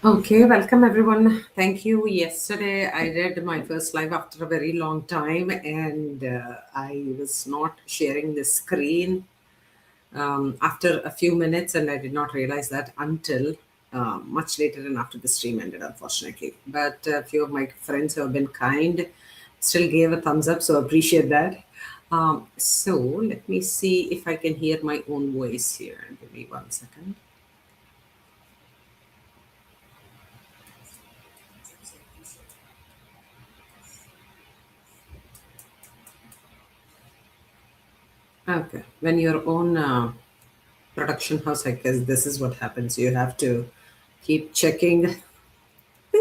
Okay, welcome everyone. Thank you. Yesterday, I did my first live after a very long time, and I was not sharing the screen after a few minutes, and I did not realize that until much later and after the stream ended, unfortunately. But a few of my friends who have been kind still gave a thumbs up, so appreciate that. So let me see if I can hear my own voice here. Give me 1 second. Okay, when your own production house, I guess this is what happens. You have to keep checking.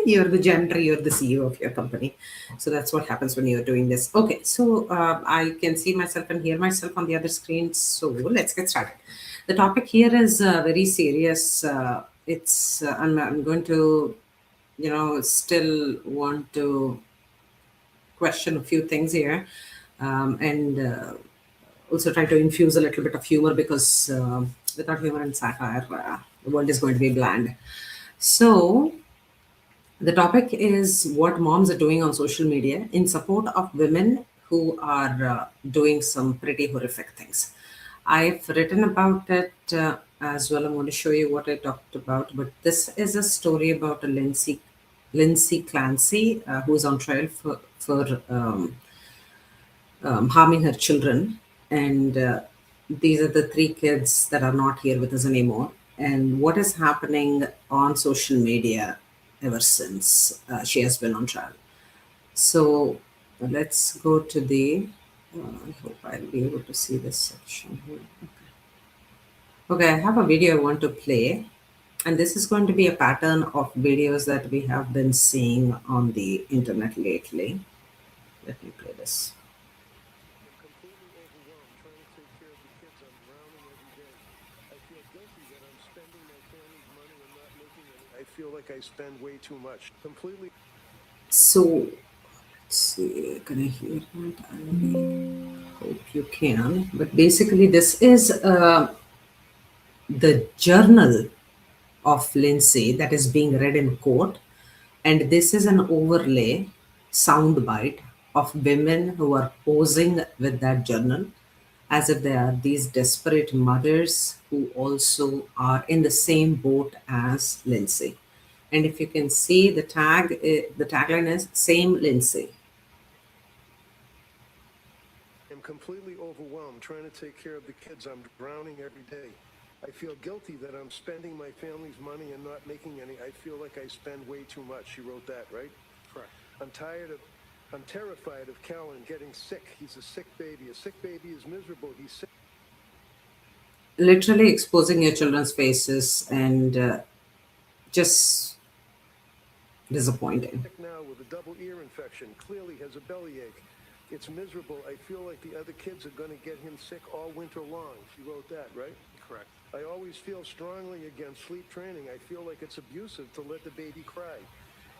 You're the janitor, you're the CEO of your company. So that's what happens when you're doing this. Okay, so I can see myself and hear myself on the other screen. So let's get started. The topic here is very serious. I'm going to, still want to question a few things here, and also try to infuse a little bit of humor because without humor and satire, the world is going to be bland. So, the topic is what moms are doing on social media in support of women who are doing some pretty horrific things. I've written about it as well. I'm going to show you what I talked about. But this is a story about a Lindsay Clancy, who's on trial for harming her children. And these are the three kids that are not here with us anymore. And what is happening on social media ever since she has been on trial. So let's go to the. I hope I'll be able to see this section here. Okay, I have a video I want to play. And this is going to be a pattern of videos that we have been seeing on the internet lately. Let me play this. Completely overwhelmed trying to take care of the kids. I'm drowning every day. I feel guilty that I'm spending my family's money and not making any. I feel like I spend way too much. Completely. So let's see, can I hear that? I hope you can. But basically, this is the journal of Lindsay that is being read in court, and this is an overlay soundbite of women who are posing with that journal as if they are these desperate mothers who also are in the same boat as Lindsay. And if you can see the tagline is "Same Lindsay." I'm completely overwhelmed trying to take care of the kids. I'm drowning every day. I feel guilty that I'm spending my family's money and not making any. I feel like I spend way too much. She wrote that, right? Correct. I'm terrified of Callan getting sick. He's a sick baby. A sick baby is miserable. He's sick Literally exposing your children's faces and just disappointing. now with a double ear infection. Clearly has a bellyache. It's miserable. I feel like the other kids are going to get him sick all winter long. She wrote that, right? Correct. I always feel strongly against sleep training. I feel like it's abusive to let the baby cry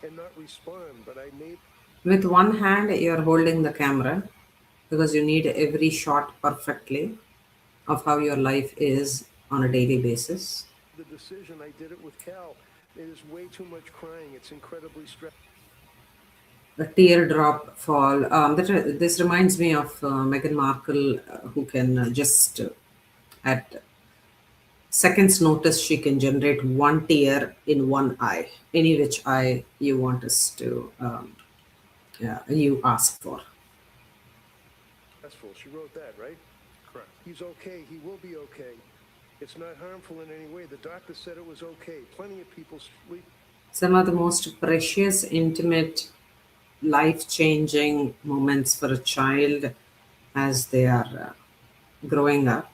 and not respond, but I made With one hand, you're holding the camera because you need every shot perfectly of how your life is on a daily basis. the decision. I did it with Cal. It is way too much crying. It's incredibly stressful. A teardrop fall. This reminds me of Meghan Markle, who can just, at seconds' notice, she can generate one tear in one eye, any which eye you want us to, you ask for. She wrote that, right? Correct. He's okay. He will be okay. It's not harmful in any way. The doctor said it was okay. Plenty of people sleep. Some of the most precious, intimate, life changing moments for a child as they are growing up,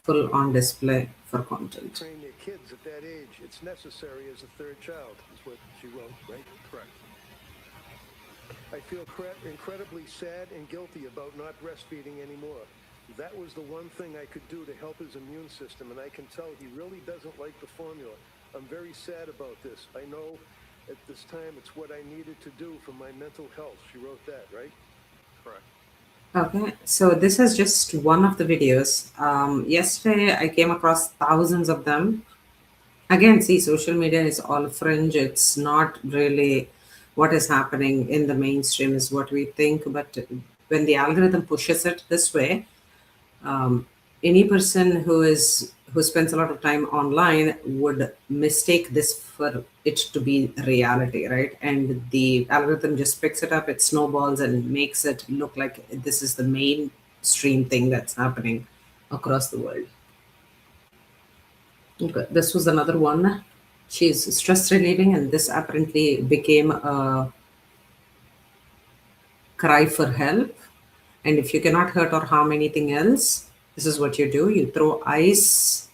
full on display for content. Train their kids at that age. It's necessary as a third child, is what she wrote, right? Correct. I feel incredibly sad and guilty about not breastfeeding anymore. That was the one thing I could do to help his immune system, and I can tell he really doesn't like the formula. I'm very sad about this. I know at this time it's what I needed to do for my mental health. She wrote that, right? Correct. Okay, so this is just one of the videos. Yesterday, I came across thousands of them. Again, see, social media is all fringe. It's not really what is happening in the mainstream, is what we think. But when the algorithm pushes it this way, um, any person who spends a lot of time online would mistake this for it to be reality, right? And the algorithm just picks it up, it snowballs, and makes it look like this is the mainstream thing that's happening across the world. Okay, this was another one. She's stress relieving, and this apparently became a cry for help. And if you cannot hurt or harm anything else, this is what you do: you throw ice.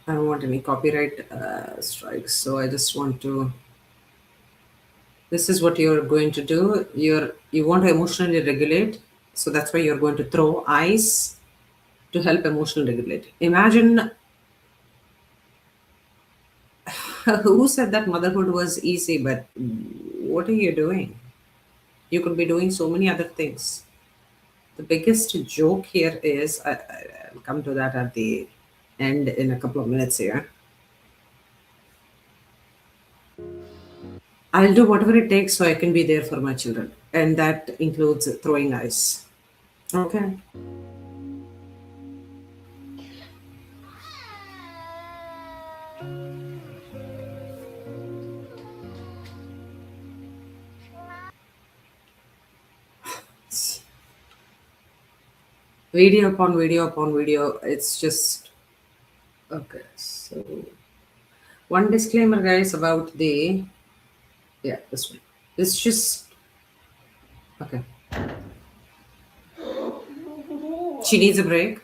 I don't want any copyright strikes, so I just want to. This is what you're going to do. You want to emotionally regulate, so that's why you're going to throw ice to help emotionally regulate. Imagine who said that motherhood was easy, but what are you doing? You could be doing so many other things. The biggest joke here is I'll come to that at the end in a couple of minutes here. I'll do whatever it takes so I can be there for my children, and that includes throwing ice. Okay. Video upon video upon video. It's just okay. So one disclaimer, guys, about the yeah this one. It's just okay. She needs a break.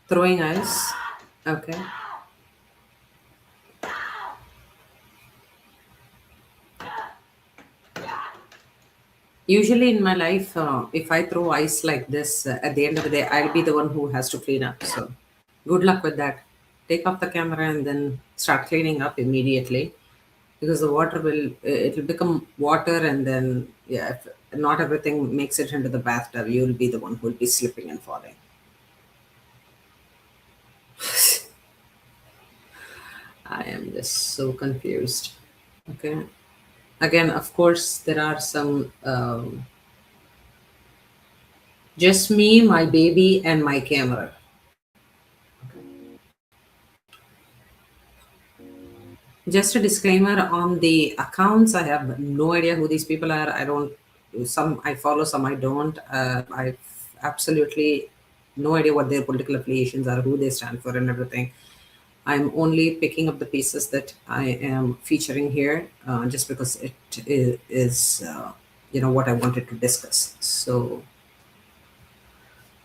Throwing ice. Okay. Usually in my life, if I throw ice like this, at the end of the day, I'll be the one who has to clean up. So, good luck with that. Take off the camera and then start cleaning up immediately, because the water will it will become water, and then yeah, if not everything makes it into the bathtub, you'll be the one who will be slipping and falling. I am just so confused. Okay. Again, of course, there are some just me, my baby, and my camera. Just a disclaimer on the accounts. I have no idea who these people are. I don't. Some I follow, some I don't. I absolutely no idea what their political affiliations are, who they stand for, and everything. I'm only picking up the pieces that I am featuring here, just because it is what I wanted to discuss. So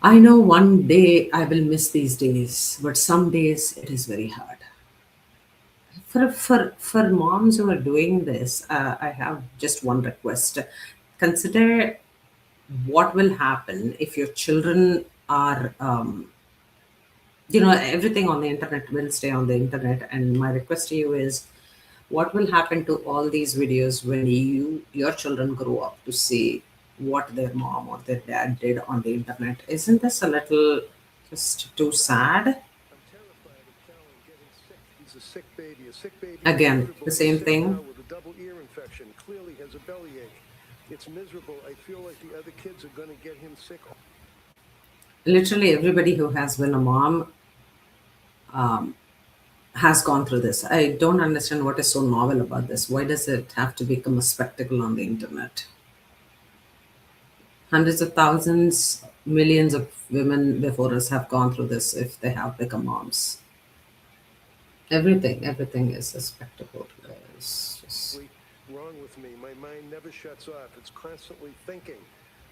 I know one day I will miss these days, but some days it is very hard. For moms who are doing this, I have just one request. Consider what will happen if your children are, everything on the internet will stay on the internet. And my request to you is, what will happen to all these videos when your children grow up to see what their mom or their dad did on the internet? Isn't this a little just too sad? I'm terrified of Callan getting sick. He's a sick baby. A sick baby is Again, the miserable. same He's sick now thing. with a double ear infection. Clearly has a bellyache. It's miserable. I feel like the other kids are going to get him sick. Literally everybody who has been a mom has gone through this. I don't understand what is so novel about this. Why does it have to become a spectacle on the internet? Hundreds of thousands, millions of women before us have gone through this if they have become moms. Everything is a spectacle. It's just, Wrong with me. My mind never shuts off. It's constantly thinking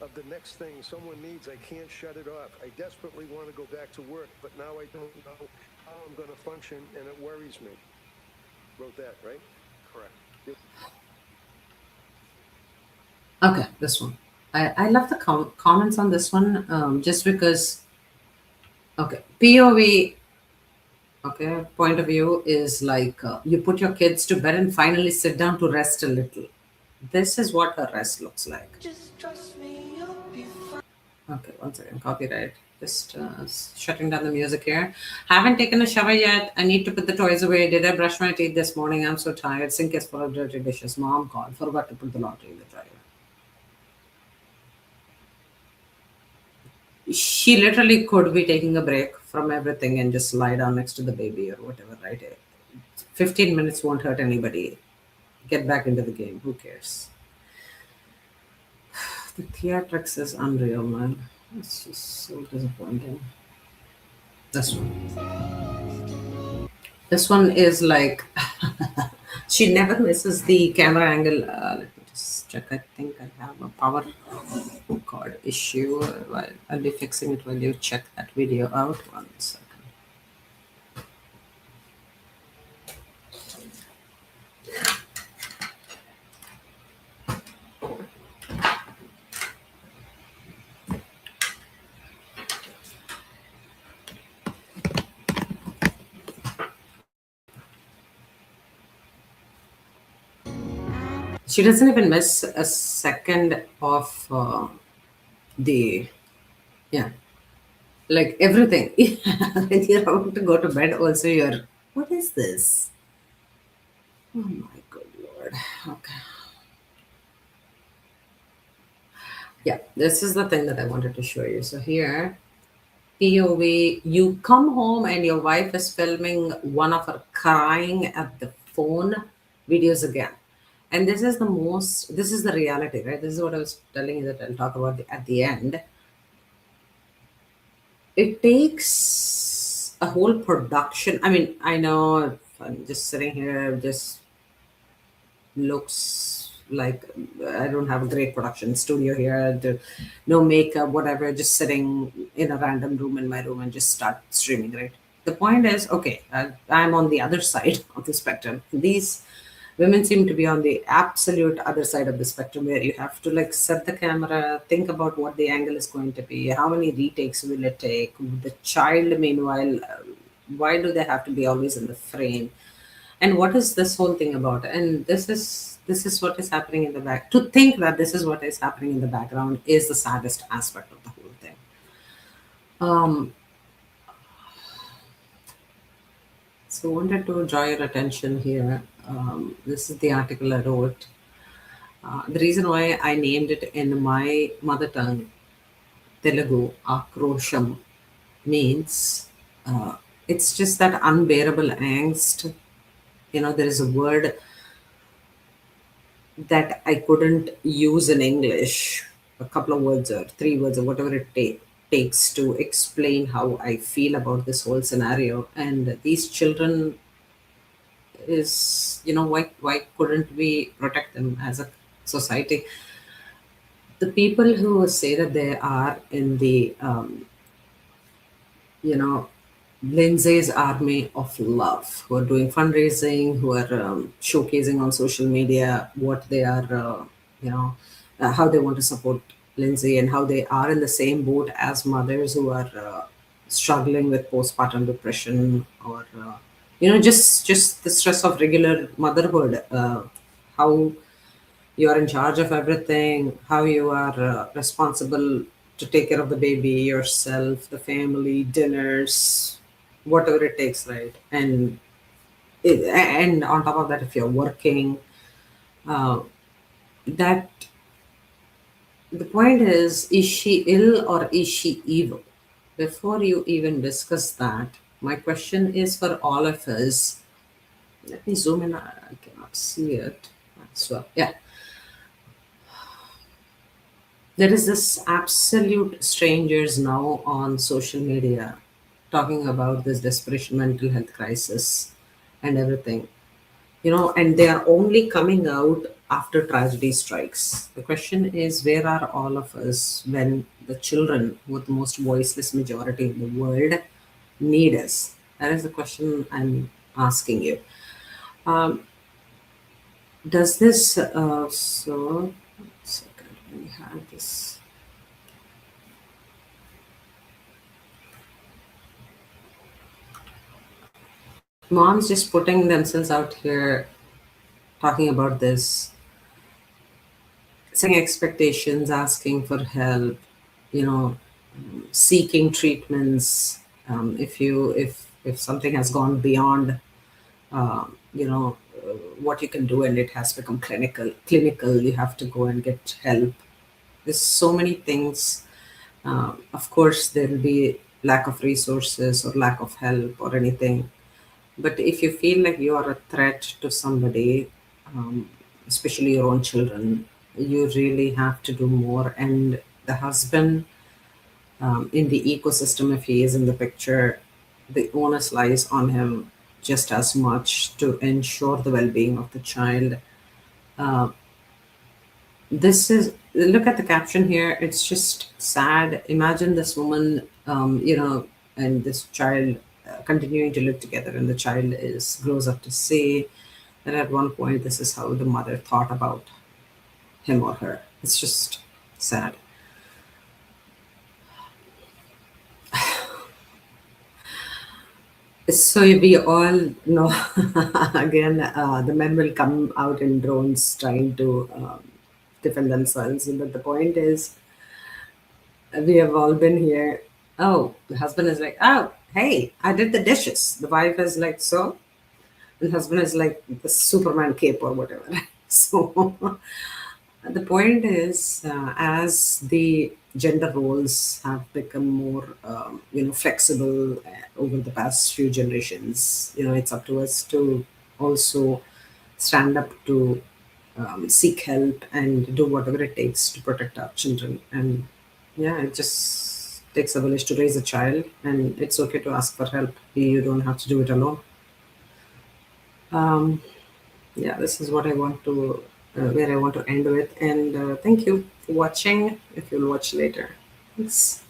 of the next thing someone needs. I can't shut it off. I desperately want to go back to work, but now I don't know how I'm going to function, and it worries me. Wrote that, right? Correct. Yep. okay, this one. I love the comments on this one, just because Okay, POV. Okay, point of view is like you put your kids to bed and finally sit down to rest a little. This is what a rest looks like. Just trust me, you'll be fine. Okay, one second. Copyright. Just shutting down the music here. Haven't taken a shower yet. I need to put the toys away. Did I brush my teeth this morning? I'm so tired. Sink is full of dirty dishes. Mom called. Forgot to put the laundry in the dryer. She literally could be taking a break from everything and just lie down next to the baby or whatever, right? 15 minutes won't hurt anybody. Get back into the game. Who cares? The theatrics is unreal, man. It's just so disappointing. This one. This one is like she never misses the camera angle. Let me just check. I think I have a power cord issue. I'll be fixing it while you check that video out. One second. She doesn't even miss a second of the yeah, like everything. When you're about to go to bed, also you're what is this? Oh my good lord. Okay. Yeah, this is the thing that I wanted to show you. So here, POV, you come home and your wife is filming one of her crying at the phone videos again. And this is the reality, right? This is what I was telling you that I'll talk about at the end. It takes a whole production. I mean, I know if I'm just sitting here, just looks like I don't have a great production studio here. No makeup, whatever. Just sitting in a random room in my room and just start streaming. Right. The point is, okay, I'm on the other side of the spectrum. These women seem to be on the absolute other side of the spectrum, where you have to like set the camera, think about what the angle is going to be, how many retakes will it take. The child, meanwhile, why do they have to be always in the frame? And what is this whole thing about? And this is what is happening in the back. To think that this is what is happening in the background is the saddest aspect of the whole thing. um so wanted to draw your attention here. This is the article I wrote. The reason why I named it in my mother tongue, Telugu, akrosham, means it's just that unbearable angst. There is a word that I couldn't use in English, a couple of words or three words or whatever it takes to explain how I feel about this whole scenario. And these children is, why couldn't we protect them as a society? The people who say that they are in the, you know, Lindsay's Army of Love, who are doing fundraising, who are showcasing on social media what they are, how they want to support Lindsay, and how they are in the same boat as mothers who are struggling with postpartum depression, or just the stress of regular motherhood. How you are in charge of everything, how you are responsible to take care of the baby, yourself, the family, dinners, whatever it takes, right? And on top of that, if you're working, uh, that the point is she ill or is she evil? Before you even discuss that, my question is for all of us. Let me zoom in. I cannot see it. So yeah, there is this absolute strangers now on social media talking about this desperation mental health crisis and everything. And they are only coming out after tragedy strikes. The question is, where are all of us when the children, who are the most voiceless majority in the world, need us? That is the question I'm asking you. Um, does this, so, one second, let me have this. Moms just putting themselves out here talking about this, setting expectations, asking for help, you know, seeking treatments. If something has gone beyond, you know, what you can do, and it has become clinical, you have to go and get help. There's so many things. Of course, there will be lack of resources or lack of help or anything. But if you feel like you are a threat to somebody, especially your own children, you really have to do more. And the husband, in the ecosystem, if he is in the picture, the onus lies on him just as much to ensure the well being of the child. Uh, this is, look at the caption here, it's just sad. Imagine this woman, and this child continuing to live together, and the child is grows up to say that at one point this is how the mother thought about him or her. It's just sad. So we all know, again, the men will come out in drones trying to defend themselves. But the point is, we have all been here. Oh, the husband is like, oh, hey, I did the dishes. The wife is like, so? The husband is like the Superman cape or whatever. So the point is, as the gender roles have become more, flexible over the past few generations, it's up to us to also stand up to seek help and do whatever it takes to protect our children. And yeah, it just takes a village to raise a child, and it's okay to ask for help. You don't have to do it alone. Um, yeah, this is what I want to, where I want to end with. And thank you for watching. If you'll watch later, thanks.